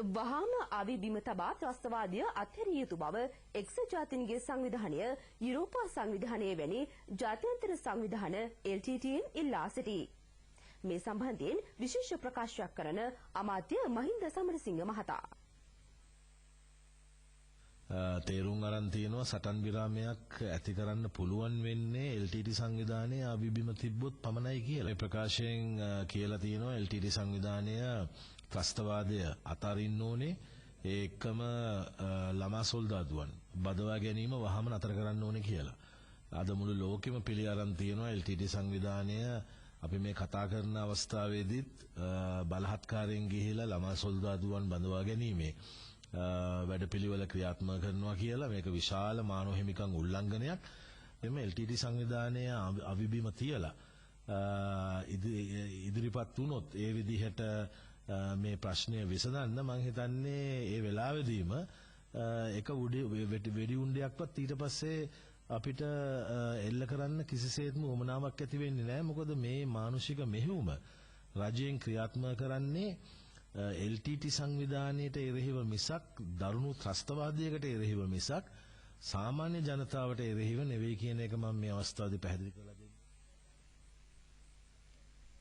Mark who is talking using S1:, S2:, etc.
S1: වහාම අවිබිම තබා ත්‍රස්තවාදය අත්හැරිය යුතු බව එක්සත් ජාතීන්ගේ සංවිධානය, යුරෝපා සංවිධානය වැනි ජාත්‍යන්තර සංවිධාන LTTEන් ඉල්ලා සිටී. මේ සම්බන්ධයෙන් විශේෂ ප්‍රකාශයක් කරන අමාත්‍ය මහින්ද සමරසිංහ මහතා
S2: තේරුම් අරන් තියෙනවා සටන් විරාමයක් ඇති කරන්න පුළුවන් වෙන්නේ LTT සංවිධානයේ අවිබිම තිබ්බොත් පමණයි කියලා. ඒ ප්‍රකාශයෙන් කියලා තියෙනවා LTT සංවිධානය ත්‍රස්තවාදය අතරින්න ඕනේ. ඒ එක්කම ළමා සොල්දාදුවන් බදවා ගැනීම වහම නතර කරන්න ඕනේ කියලා. අද මුළු ලෝකෙම පිළි අරන් තියෙනවා LTT සංවිධානය අපි මේ කතා කරන අවස්ථාවේදීත් බලහත්කාරයෙන් ගිහිලා ළමා සොල්දාදුවන් බඳවා ගැනීමේ වැඩපිළිවෙල ක්‍රියාත්මක කරනවා කියලා. මේක විශාල මානව හිමිකම් උල්ලංඝනයක්. එම LTT සංවිධානය අවිබිම තියලා ඉදිරිපත් වුණොත් ඒ විදිහට මේ ප්‍රශ්නය විසඳන්න මම හිතන්නේ ඒ වෙලාවෙදීම එක වෙඩි උණ්ඩයක්වත් ඊට පස්සේ අපිට එල්ල කරන්න කිසිසේත්ම උවමනාවක් ඇති වෙන්නේ නැහැ. මොකද මේ මානුෂික මෙහෙයුම රජයෙන් ක්‍රියාත්මක කරන්නේ LTT සංවිධානයට එරෙහිව මිසක් දරුණු ත්‍රස්තවාදයකට එරෙහිව මිසක් සාමාන්‍ය ජනතාවට එරෙහිව නෙවෙයි කියන එක මම මේ අවස්ථාවේදී පැහැදිලි කරලා